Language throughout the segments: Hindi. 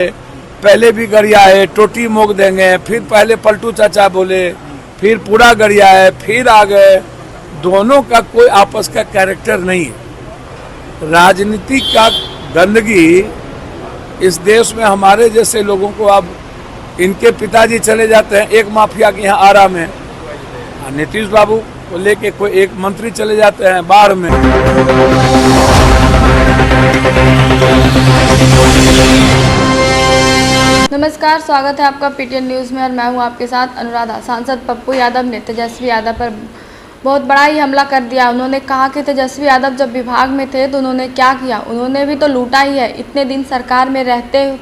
पहले भी गरिया है, टोटी मोक देंगे, फिर पहले पलटू चाचा बोले, फिर पूरा गरिया है, फिर आ गए। दोनों का कोई आपस का कैरेक्टर नहीं है। राजनीति का गंदगी इस देश में हमारे जैसे लोगों को, अब इनके पिताजी चले जाते हैं एक माफिया के यहाँ आरा में, नीतीश बाबू को लेके कोई एक मंत्री चले जाते हैं बाढ़ में। नमस्कार, स्वागत है आपका पीटीएन न्यूज़ में और मैं हूं आपके साथ अनुराधा। सांसद पप्पू यादव ने तेजस्वी यादव पर बहुत बड़ा ही हमला कर दिया। उन्होंने कहा कि तेजस्वी यादव जब विभाग में थे तो उन्होंने क्या किया, उन्होंने भी तो लूटा ही है। इतने दिन सरकार में रहते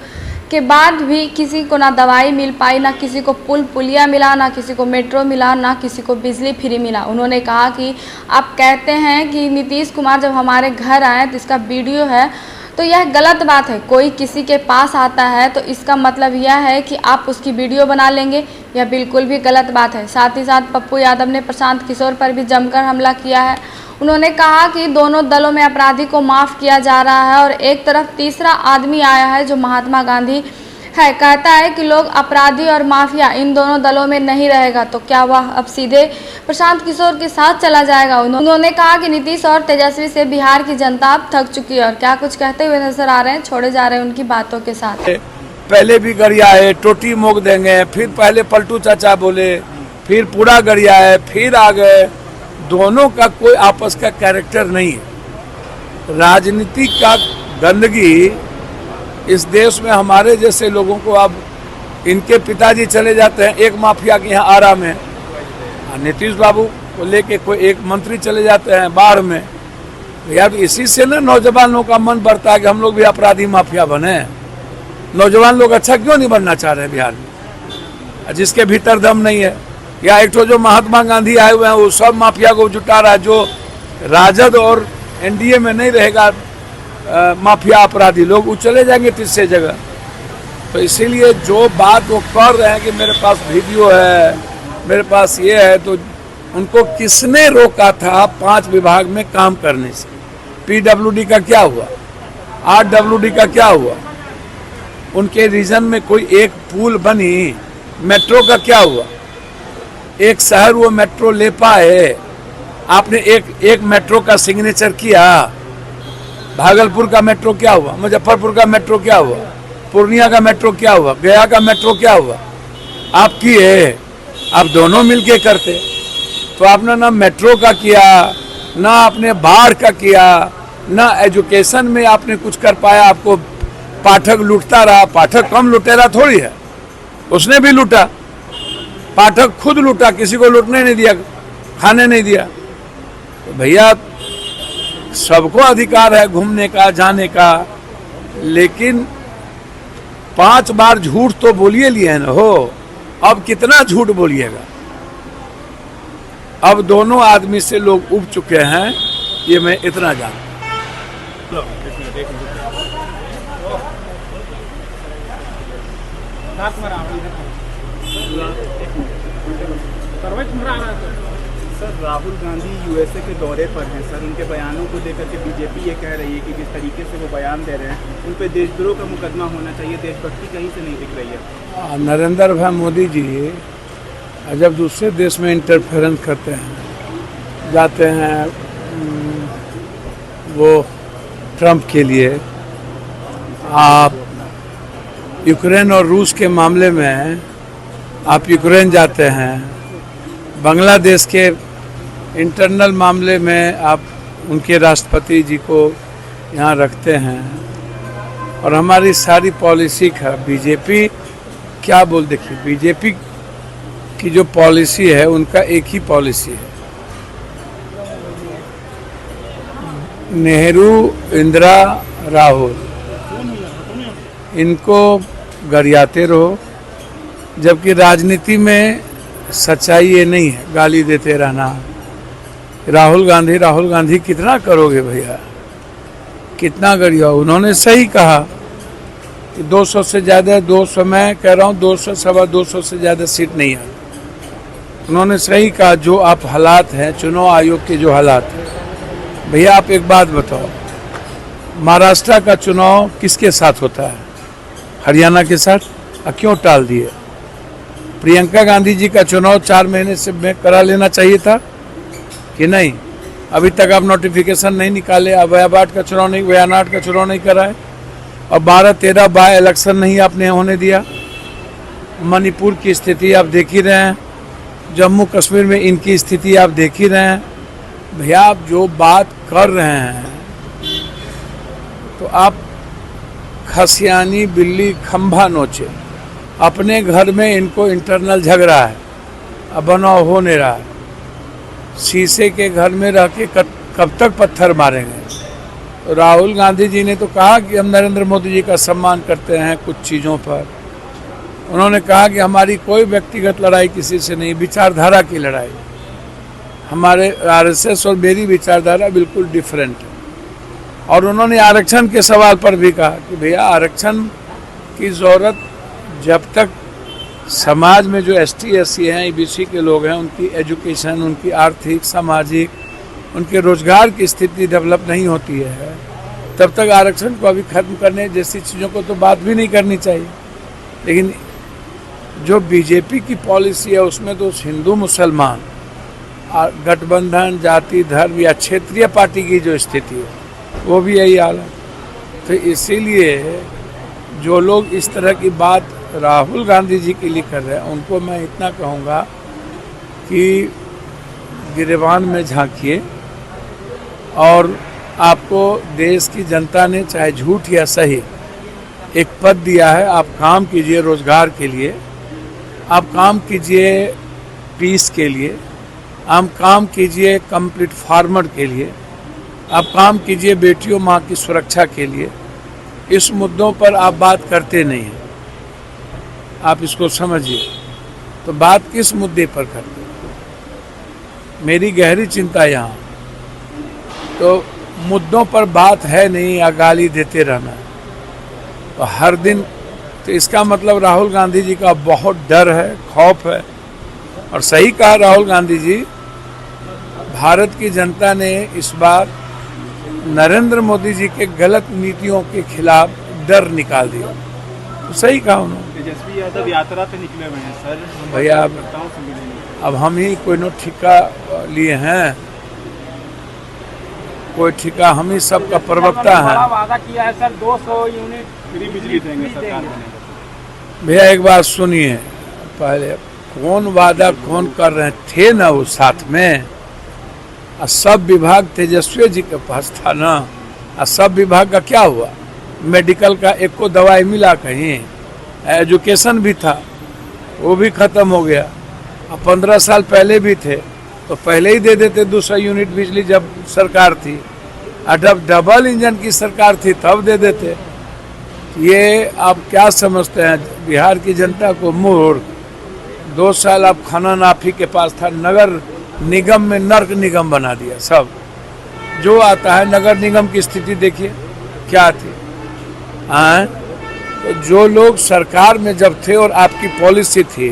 के बाद भी किसी को ना दवाई मिल पाई, ना किसी को पुलिया मिला, ना किसी को मेट्रो मिला, ना किसी को बिजली फ्री मिला। उन्होंने कहा कि आप कहते हैं कि नीतीश कुमार जब हमारे घर आए तो इसका वीडियो है, तो यह गलत बात है। कोई किसी के पास आता है तो इसका मतलब यह है कि आप उसकी वीडियो बना लेंगे, यह बिल्कुल भी गलत बात है। साथ ही साथ पप्पू यादव ने प्रशांत किशोर पर भी जमकर हमला किया है। उन्होंने कहा कि दोनों दलों में अपराधी को माफ़ किया जा रहा है और एक तरफ तीसरा आदमी आया है जो महात्मा गांधी है, कहता है कि लोग अपराधी और माफिया इन दोनों दलों में नहीं रहेगा, तो क्या वह अब सीधे प्रशांत किशोर के साथ चला जाएगा। उन्होंने कहा कि नीतीश और तेजस्वी से बिहार की जनता अब थक चुकी है और क्या कुछ कहते हुए नजर आ रहे हैं, छोड़े जा रहे हैं उनकी बातों के साथ। पहले भी गरिया है, टोटी मोक देंगे, फिर पहले पलटू चाचा बोले, फिर पूरा गरिया है, फिर आ गए। दोनों का कोई आपस का कैरेक्टर नहीं है। राजनीति का गंदगी इस देश में हमारे जैसे लोगों को, अब इनके पिताजी चले जाते हैं एक माफिया के यहाँ आरा में, नीतीश बाबू को लेके कोई एक मंत्री चले जाते हैं बाढ़ में। यार इसी से ना नौजवानों का मन बढ़ता है कि हम लोग भी अपराधी माफिया बने। नौजवान लोग अच्छा क्यों नहीं बनना चाह रहे बिहार में, जिसके भीतर दम नहीं है। या एक तो जो महात्मा गांधी आए हुए हैं वो सब माफिया को जुटा रहा है। जो राजद और एनडीए में नहीं रहेगा माफिया अपराधी लोग, वो चले जाएंगे तीसरे जगह। तो इसीलिए जो बात वो कर रहे हैं कि मेरे पास वीडियो है, मेरे पास ये है, तो उनको किसने रोका था 5 विभाग में काम करने से? पीडब्ल्यूडी का क्या हुआ, आरडब्ल्यूडी का क्या हुआ? उनके रीजन में कोई एक पुल बनी, मेट्रो का क्या हुआ? एक शहर वो मेट्रो ले पाए? आपने एक मेट्रो का सिग्नेचर किया? भागलपुर का मेट्रो क्या हुआ? मुजफ्फरपुर का मेट्रो क्या हुआ? पूर्णिया का मेट्रो क्या हुआ? गया का मेट्रो क्या हुआ? आप किए, आप दोनों मिलके करते। तो आपने ना मेट्रो का किया, ना आपने बाढ़ का किया, ना एजुकेशन में आपने कुछ कर पाया। आपको पाठक लूटता रहा। पाठक कम लुटेरा थोड़ी है, उसने भी लूटा। पाठक खुद लूटा, किसी को लूटने नहीं दिया, खाने नहीं दिया। तो भैया सबको अधिकार है घूमने का, जाने का, लेकिन 5 बार झूठ तो बोलिए लिए न हो। अब कितना झूठ बोलिएगा? अब दोनों आदमी से लोग उब चुके हैं, ये मैं इतना जानता। सर, राहुल गांधी यूएसए के दौरे पर हैं सर। उनके बयानों को लेकर के बीजेपी ये कह रही है कि जिस तरीके से वो बयान दे रहे हैं उन पे देशद्रोह का मुकदमा होना चाहिए। देशभक्ति कहीं से नहीं दिख रही है। नरेंद्र भाई मोदी जी जब दूसरे देश में इंटरफेरेंस करते हैं, जाते हैं वो ट्रंप के लिए, आप यूक्रेन और रूस के मामले में आप यूक्रेन जाते हैं, बांग्लादेश के इंटरनल मामले में आप उनके राष्ट्रपति जी को यहाँ रखते हैं, और हमारी सारी पॉलिसी का बीजेपी क्या बोल, देखिए बीजेपी की जो पॉलिसी है उनका एक ही पॉलिसी है, नेहरू, इंदिरा, राहुल, इनको गरियाते रहो। जबकि राजनीति में सच्चाई ये नहीं है गाली देते रहना। राहुल गांधी कितना करोगे भैया, कितना गरिया? उन्होंने सही कहा कि 200 से ज़्यादा, 200 मैं कह रहा हूँ 200 सवा 200 से ज़्यादा सीट नहीं है। उन्होंने सही कहा, जो आप हालात हैं, चुनाव आयोग के जो हालात हैं। भैया आप एक बात बताओ, महाराष्ट्र का चुनाव किसके साथ होता है? हरियाणा के साथ, क्यों टाल दिए? प्रियंका गांधी जी का चुनाव 4 महीने से में करा लेना चाहिए था कि नहीं? अभी तक आप नोटिफिकेशन नहीं निकाले, अब वायनाड का चुनाव नहीं कराए, और 12-13 बाय इलेक्शन नहीं आपने होने दिया। मणिपुर की स्थिति आप देख ही रहे हैं, जम्मू कश्मीर में इनकी स्थिति आप देख ही रहे हैं। भैया आप जो बात कर रहे हैं तो आप खसियानी बिल्ली खंभा नोचे। अपने घर में इनको इंटरनल झगड़ा है, अब बनाव हो नहीं रहा है। शीशे के घर में रह के कब तक पत्थर मारेंगे? तो राहुल गांधी जी ने तो कहा कि हम नरेंद्र मोदी जी का सम्मान करते हैं कुछ चीज़ों पर। उन्होंने कहा कि हमारी कोई व्यक्तिगत लड़ाई किसी से नहीं, विचारधारा की लड़ाई। हमारे आरएसएस और मेरी विचारधारा बिल्कुल डिफरेंट है। और उन्होंने आरक्षण के सवाल पर भी कहा कि भैया आरक्षण की ज़रूरत जब तक समाज में जो एसटी एससी हैं, ईबीसी के लोग हैं, उनकी एजुकेशन, उनकी आर्थिक सामाजिक, उनके रोजगार की स्थिति डेवलप नहीं होती है, तब तक आरक्षण को अभी खत्म करने जैसी चीज़ों को तो बात भी नहीं करनी चाहिए। लेकिन जो बीजेपी की पॉलिसी है उसमें तो हिंदू मुसलमान गठबंधन, जाति धर्म या क्षेत्रीय पार्टी की जो स्थिति है वो भी यही हाल है। तो इसीलिए जो लोग इस तरह की बात राहुल गांधी जी के लिए कर रहे हैं उनको मैं इतना कहूँगा कि गिरेबान में झांकिए, और आपको देश की जनता ने चाहे झूठ या सही एक पद दिया है, आप काम कीजिए रोजगार के लिए, आप काम कीजिए पीस के लिए, आप काम कीजिए कंप्लीट फार्मर के लिए, आप काम कीजिए बेटियों माँ की सुरक्षा के लिए। इस मुद्दों पर आप बात करते नहीं हैं, आप इसको समझिए। तो बात किस मुद्दे पर करते हैं? मेरी गहरी चिंता यहाँ तो मुद्दों पर बात है नहीं, या गाली देते रहना है तो हर दिन। तो इसका मतलब राहुल गांधी जी का बहुत डर है, खौफ है। और सही कहा राहुल गांधी जी, भारत की जनता ने इस बार नरेंद्र मोदी जी के गलत नीतियों के खिलाफ डर निकाल दिया। तो सही कहा उन्होंने। तेजस्वी यादव यात्रा पे निकले हुए हैं सर, भैया अब हम ही कोई नो ठिका लिए हैं, कोई ठिका हम ही सबका प्रवक्ता है। वादा किया है सर, 200 यूनिट फ्री बिजली देंगे सरकार ने। भैया एक बात सुनिए, पहले कौन वादा कौन कर रहे थे ना वो साथ में, सब विभाग तेजस्वी जी के पास था ना। सब विभाग का क्या हुआ? मेडिकल का एक को दवाई मिला कहीं? एजुकेशन भी था, वो भी खत्म हो गया। अब 15 साल पहले भी थे तो पहले ही दे देते 200 यूनिट बिजली जब सरकार थी। जब डबल इंजन की सरकार थी तब दे देते। ये आप क्या समझते हैं बिहार की जनता को मूर्ख? 2 साल अब खनन आप ही के पास था, नगर निगम में नर्क निगम बना दिया। सब जो आता है, नगर निगम की स्थिति देखिए क्या थी। तो जो लोग सरकार में जब थे और आपकी पॉलिसी थी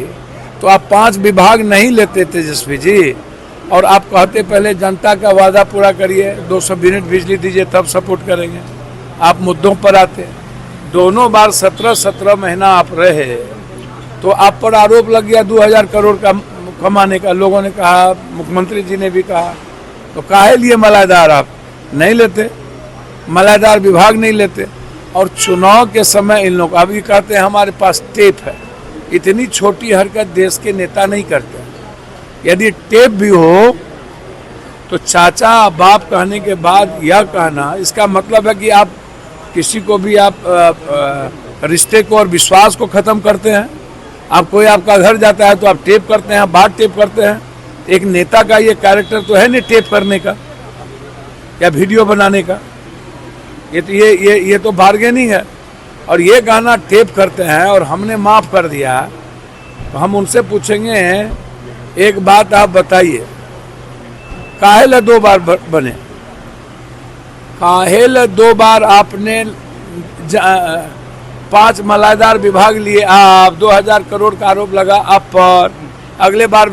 तो आप 5 विभाग नहीं लेते तेजस्वी जी, और आप कहते पहले जनता का वादा पूरा करिए, 200 यूनिट बिजली दीजिए तब सपोर्ट करेंगे। आप मुद्दों पर आते, दोनों बार 17 महीना आप रहे तो आप पर आरोप लग गया 2000 करोड़ का कमाने का। लोगों ने कहा, मुख्यमंत्री जी ने भी कहा, तो काहे लिए मलाईदार आप नहीं लेते, मलाईदार विभाग नहीं लेते। और चुनाव के समय इन लोग अभी कहते हैं हमारे पास टेप है। इतनी छोटी हरकत देश के नेता नहीं करते। यदि टेप भी हो तो चाचा बाप कहने के बाद यह कहना, इसका मतलब है कि आप किसी को भी आप रिश्ते को और विश्वास को ख़त्म करते हैं। आप कोई आपका घर जाता है तो आप टेप करते हैं, बात टेप करते हैं। एक नेता का ये कैरेक्टर तो है नहीं टेप करने का या वीडियो बनाने का। ये तो बार्गेनिंग है। और ये कहना टेप करते हैं और हमने माफ़ कर दिया, तो हम उनसे पूछेंगे एक बात आप बताइए, काहेला 2 बार बने? काहेला 2 बार आपने 5 मलाईदार विभाग लिए? आप 2000 करोड़ का आरोप लगा आप पर, अगले बार